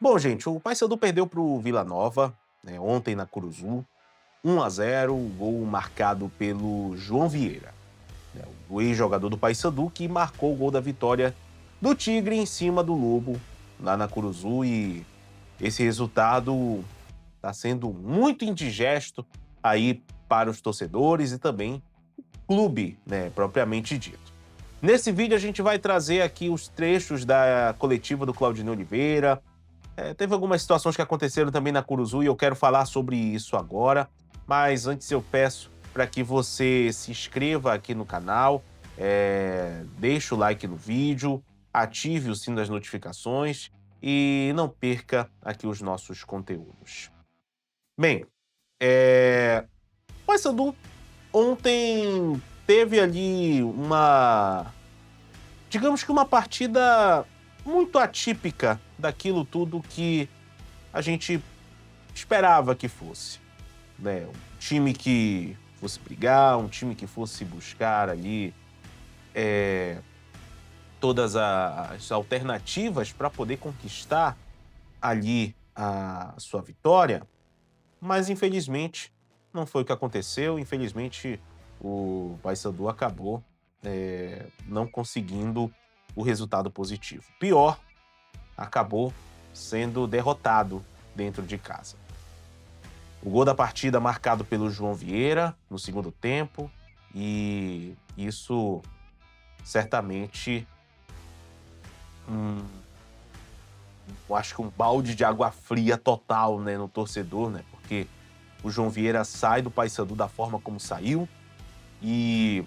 Bom, gente, o Paysandu perdeu para o Vila Nova, né, ontem na Curuzu, 1-0, gol marcado pelo João Vieira, né, o ex-jogador do Paysandu, que marcou o gol da vitória do Tigre em cima do Lobo, lá na Curuzu, e esse resultado está sendo muito indigesto aí para os torcedores e também clube, né, propriamente dito. Nesse vídeo a gente vai trazer aqui os trechos da coletiva do Claudinei Oliveira. Teve algumas situações que aconteceram também na Curuzu e eu quero falar sobre isso agora, mas antes eu peço para que você se inscreva aqui no canal, deixe o like no vídeo, ative o sino das notificações e não perca aqui os nossos conteúdos. Bem, o Paysandu ontem teve ali digamos que uma partida muito atípica daquilo tudo que a gente esperava que fosse, né? Um time que fosse brigar, um time que fosse buscar ali todas as alternativas para poder conquistar ali a sua vitória, mas infelizmente não foi o que aconteceu. Infelizmente o Paysandu acabou não conseguindo o resultado positivo. Pior, acabou sendo derrotado dentro de casa. O gol da partida marcado pelo João Vieira no segundo tempo, e isso certamente, eu acho que um balde de água fria total, né, no torcedor, né, porque o João Vieira sai do Paysandu da forma como saiu e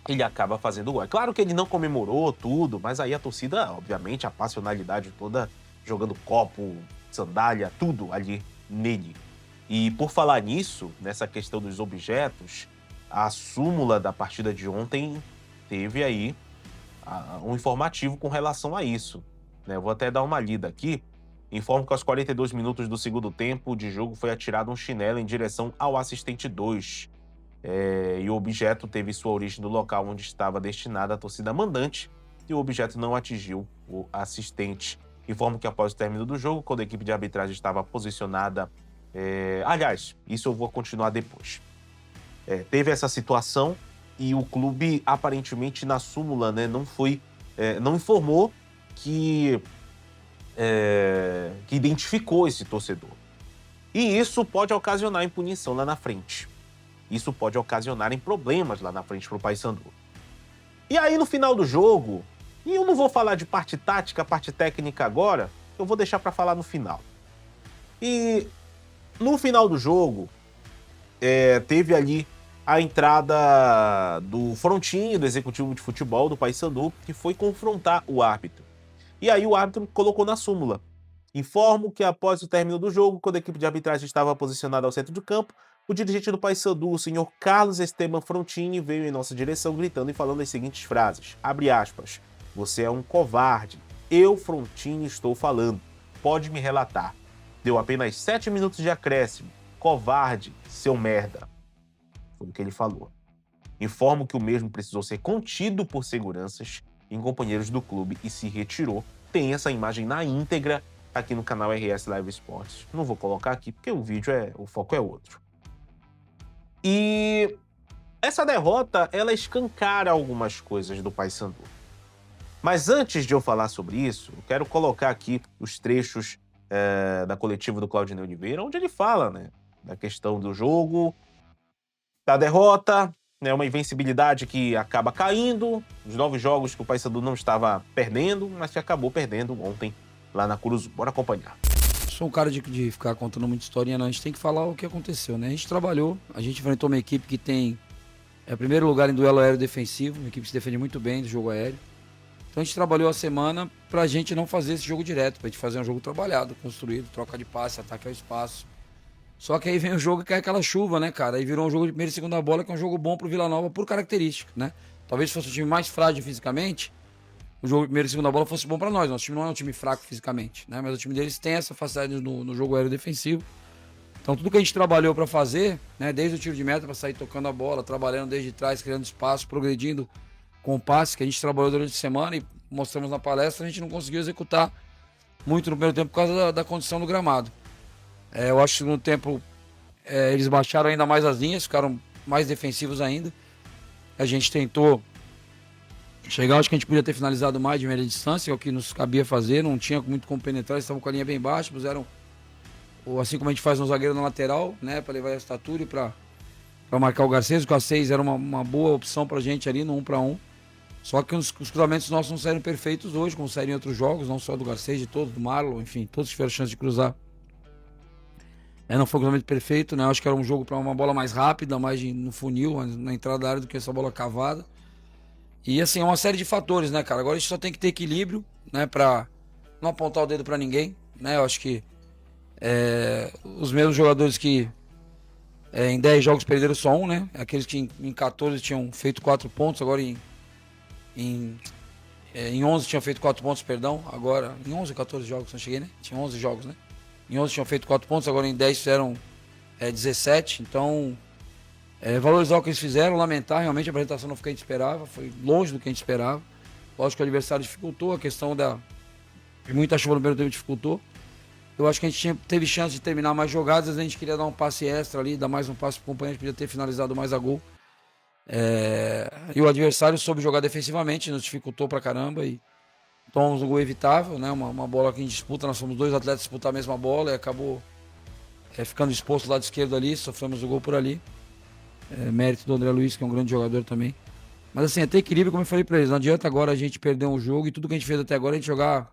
ele acaba fazendo gol. É claro que ele não comemorou tudo, mas aí a torcida, obviamente, a passionalidade toda, jogando copo, sandália, tudo ali nele. E por falar nisso, nessa questão dos objetos, a súmula da partida de ontem teve aí um informativo com relação a isso, né? Eu vou até dar uma lida aqui. Informo que aos 42 minutos do segundo tempo de jogo foi atirado um chinelo em direção ao assistente 2. E o objeto teve sua origem no local onde estava destinada a torcida mandante e o objeto não atingiu o assistente. Informo que após o término do jogo, quando a equipe de arbitragem estava posicionada... aliás, isso eu vou continuar depois. Teve essa situação e o clube, aparentemente, na súmula, né, não informou que identificou esse torcedor. E isso pode ocasionar impunição lá na frente. Isso pode ocasionar em problemas lá na frente para o Paysandu. E aí, no final do jogo, e eu não vou falar de parte tática, parte técnica agora, eu vou deixar para falar no final. E no final do jogo, teve ali a entrada do Frontinho, do executivo de futebol do Paysandu, que foi confrontar o árbitro. E aí o árbitro colocou na súmula: informo que após o término do jogo, quando a equipe de arbitragem estava posicionada ao centro do campo, o dirigente do Paysandu, o senhor Carlos Esteban Frontini, veio em nossa direção gritando e falando as seguintes frases, abre aspas, você é um covarde, eu, Frontini, estou falando, pode me relatar. Deu apenas 7 minutos de acréscimo, covarde, seu merda. Foi o que ele falou. Informo que o mesmo precisou ser contido por seguranças em companheiros do clube e se retirou. Tem essa imagem na íntegra aqui no canal RS Live Esportes. Não vou colocar aqui porque o foco é outro. E essa derrota, ela escancara algumas coisas do Paysandu. Mas antes de eu falar sobre isso, eu quero colocar aqui os trechos da coletiva do Claudinei Oliveira, onde ele fala, né, da questão do jogo, da derrota, né, uma invencibilidade que acaba caindo, os 9 jogos que o Paysandu não estava perdendo, mas que acabou perdendo ontem lá na Curuzu. Bora acompanhar. Sou um cara de ficar contando muita historinha, não. A gente tem que falar o que aconteceu, né? A gente trabalhou, a gente enfrentou uma equipe que tem primeiro lugar em duelo aéreo defensivo, uma equipe que se defende muito bem do jogo aéreo. Então a gente trabalhou a semana pra gente não fazer esse jogo direto, pra gente fazer um jogo trabalhado, construído, troca de passe, ataque ao espaço. Só que aí vem o jogo e cai aquela chuva, né, cara? Aí virou um jogo de primeira e segunda bola, que é um jogo bom pro Vila Nova por característica, né? Talvez fosse o time mais frágil fisicamente, o jogo de primeira e segunda bola fosse bom pra nós. Nosso time não é um time fraco fisicamente, né? Mas o time deles tem essa facilidade no jogo aéreo defensivo. Então tudo que a gente trabalhou pra fazer, né? Desde o tiro de meta pra sair tocando a bola, trabalhando desde trás, criando espaço, progredindo com o passe que a gente trabalhou durante a semana e mostramos na palestra, a gente não conseguiu executar muito no primeiro tempo por causa da condição do gramado. Eu acho que no segundo tempo eles baixaram ainda mais as linhas, ficaram mais defensivos ainda. A gente tentou chegar, acho que a gente podia ter finalizado mais de média distância, é o que nos cabia fazer, não tinha muito como penetrar, eles estavam com a linha bem baixa, puseram, assim como a gente faz no zagueiro na lateral, né, para levar a estatura e para marcar o Garcês. O Garcês era uma boa opção pra gente ali no 1 para 1. Só que os cruzamentos nossos não saíram perfeitos hoje, como saíram em outros jogos, não só do Garcês, de todos, do Marlon, enfim, todos tiveram chance de cruzar. Não foi um cruzamento perfeito, né? Acho que era um jogo para uma bola mais rápida, mais no funil, na entrada da área, do que essa bola cavada. E assim, é uma série de fatores, né, cara? Agora a gente só tem que ter equilíbrio, né, pra não apontar o dedo pra ninguém, né? Eu acho que os mesmos jogadores que em 10 jogos perderam só um, né? Aqueles que em 14 tinham feito 4 pontos, agora em 11 tinham feito 4 pontos, perdão. Agora, em 11 ou 14 jogos, não cheguei, né? Tinha 11 jogos, né? Em 11 tinham feito 4 pontos, agora em 10 fizeram 17. Então, valorizar o que eles fizeram, lamentar, realmente a apresentação não foi o que a gente esperava, foi longe do que a gente esperava. Lógico que o adversário dificultou, a questão de muita chuva no primeiro tempo dificultou. Eu acho que a gente teve chance de terminar mais jogadas, a gente queria dar um passe extra ali, dar mais um passe pro companheiro, podia ter finalizado mais a gol. E o adversário soube jogar defensivamente, nos dificultou pra caramba e tomamos um gol evitável, né? Uma bola que a gente disputa, nós somos dois atletas disputar a mesma bola e acabou ficando exposto do lado esquerdo ali, sofremos o gol por ali. Mérito do André Luiz, que é um grande jogador também. Mas assim, ter equilíbrio, como eu falei pra eles, não adianta agora a gente perder um jogo e tudo que a gente fez até agora a gente jogar,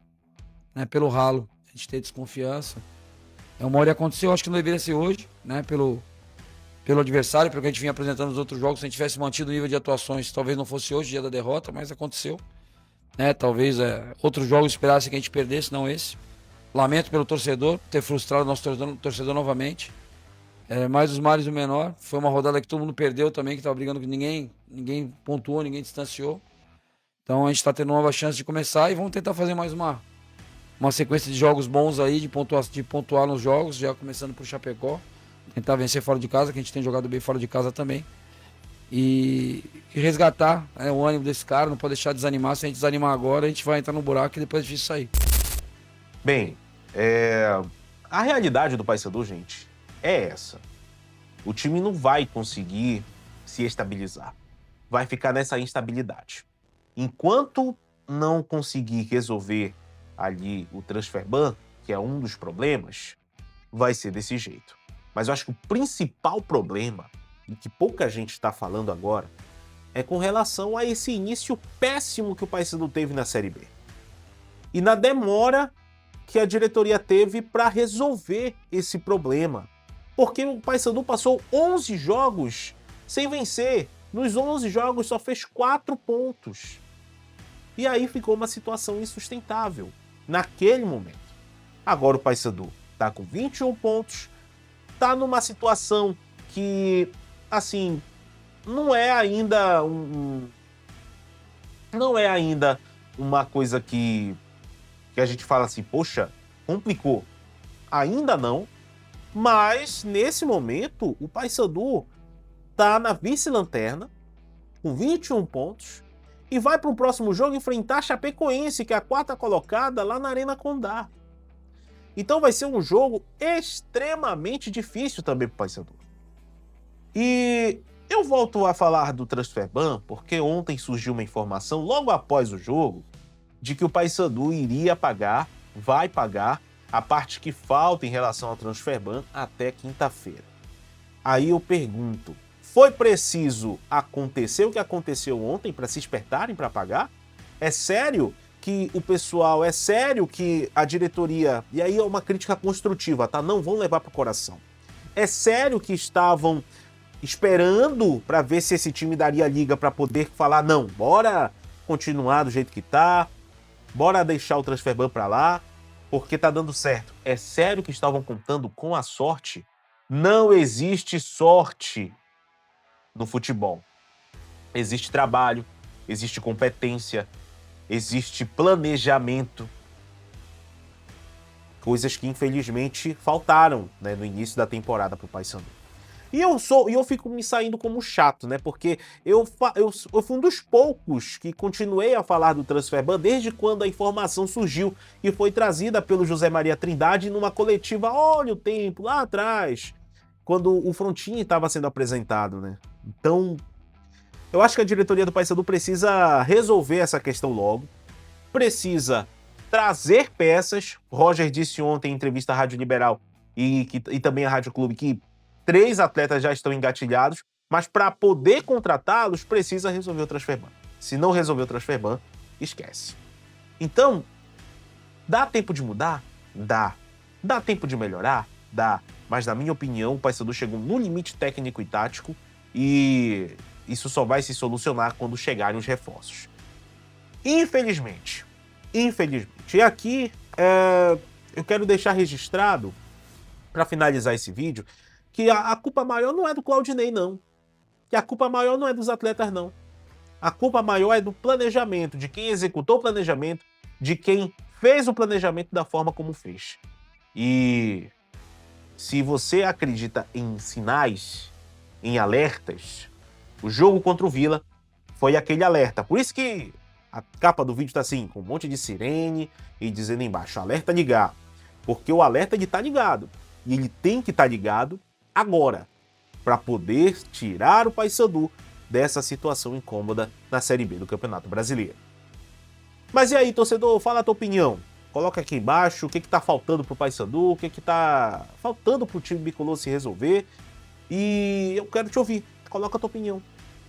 né, pelo ralo, a gente ter desconfiança. Uma hora aconteceu, acho que não deveria ser hoje, né, pelo adversário, pelo que a gente vinha apresentando nos outros jogos. Se a gente tivesse mantido o nível de atuações, talvez não fosse hoje, dia da derrota, mas aconteceu. Né? Talvez outros jogos esperassem que a gente perdesse, não esse. Lamento pelo torcedor, ter frustrado o nosso torcedor novamente. Mais os males do menor. Foi uma rodada que todo mundo perdeu também, que estava brigando com ninguém pontuou, ninguém distanciou. Então a gente está tendo uma nova chance de começar e vamos tentar fazer mais uma sequência de jogos bons aí, de pontuar nos jogos, já começando por Chapecó. Tentar vencer fora de casa, que a gente tem jogado bem fora de casa também. E resgatar o ânimo desse cara, não pode deixar de desanimar. Se a gente desanimar agora, a gente vai entrar no buraco e depois é difícil sair. Bem, a realidade do Paysandu, gente, é essa. O time não vai conseguir se estabilizar. Vai ficar nessa instabilidade. Enquanto não conseguir resolver ali o transfer ban, que é um dos problemas, vai ser desse jeito. Mas eu acho que o principal problema, e que pouca gente está falando agora, é com relação a esse início péssimo que o Paysandu teve na Série B. E na demora que a diretoria teve para resolver esse problema. Porque o Paysandu passou 11 jogos sem vencer. Nos 11 jogos só fez 4 pontos. E aí ficou uma situação insustentável naquele momento. Agora o Paysandu está com 21 pontos, tá numa situação que, assim, não é ainda uma coisa que a gente fala assim, poxa, complicou. Ainda não, mas nesse momento o Paysandu tá na vice-lanterna com 21 pontos e vai para o próximo jogo enfrentar a Chapecoense, que é a 4ª colocada lá na Arena Condá. Então vai ser um jogo extremamente difícil também para o Paysandu. E eu volto a falar do transfer ban, porque ontem surgiu uma informação, logo após o jogo, de que o Paysandu vai pagar a parte que falta em relação ao transfer ban até quinta-feira. Aí eu pergunto, foi preciso acontecer o que aconteceu ontem para se espertarem para pagar? É sério que o pessoal, é sério que a diretoria, e aí é uma crítica construtiva, tá? Não vão levar pro coração. É sério que estavam esperando para ver se esse time daria liga para poder falar, não, bora continuar do jeito que tá, bora deixar o transfer ban para lá, porque tá dando certo. É sério que estavam contando com a sorte? Não existe sorte no futebol. Existe trabalho, existe competência, existe planejamento, coisas que infelizmente faltaram, né, no início da temporada para o Paysandu. E eu fico me saindo como chato, né? Porque eu fui um dos poucos que continuei a falar do Transferban desde quando a informação surgiu e foi trazida pelo José Maria Trindade numa coletiva, olha o tempo, lá atrás, quando o Frontini estava sendo apresentado, né? Então, eu acho que a diretoria do Paysandu precisa resolver essa questão logo, precisa trazer peças. Roger disse ontem em entrevista à Rádio Liberal e também à Rádio Clube que 3 atletas já estão engatilhados, mas para poder contratá-los, precisa resolver o Transferban. Se não resolver o Transferban, esquece. Então, dá tempo de mudar? Dá. Dá tempo de melhorar? Dá. Mas, na minha opinião, o Paysandu chegou no limite técnico e tático e isso só vai se solucionar quando chegarem os reforços. Infelizmente. E aqui, eu quero deixar registrado, para finalizar esse vídeo, que a culpa maior não é do Claudinei, não. Que a culpa maior não é dos atletas, não. A culpa maior é do planejamento, de quem executou o planejamento, de quem fez o planejamento da forma como fez. E se você acredita em sinais, em alertas, o jogo contra o Vila foi aquele alerta. Por isso que a capa do vídeo tá assim, com um monte de sirene e dizendo embaixo, alerta ligado. Porque o alerta ele tá ligado. E ele tem que estar ligado agora, para poder tirar o Paysandu dessa situação incômoda na Série B do Campeonato Brasileiro. Mas e aí, torcedor, fala a tua opinião. Coloca aqui embaixo o que tá faltando pro Paysandu, o que tá faltando pro time bicolor se resolver. E eu quero te ouvir. Coloca a tua opinião.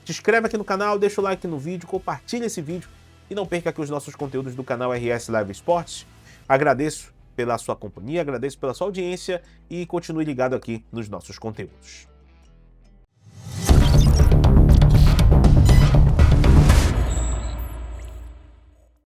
Te inscreve aqui no canal, deixa o like no vídeo, compartilha esse vídeo e não perca aqui os nossos conteúdos do canal RS Live Esportes. Agradeço pela sua companhia, agradeço pela sua audiência e continue ligado aqui nos nossos conteúdos.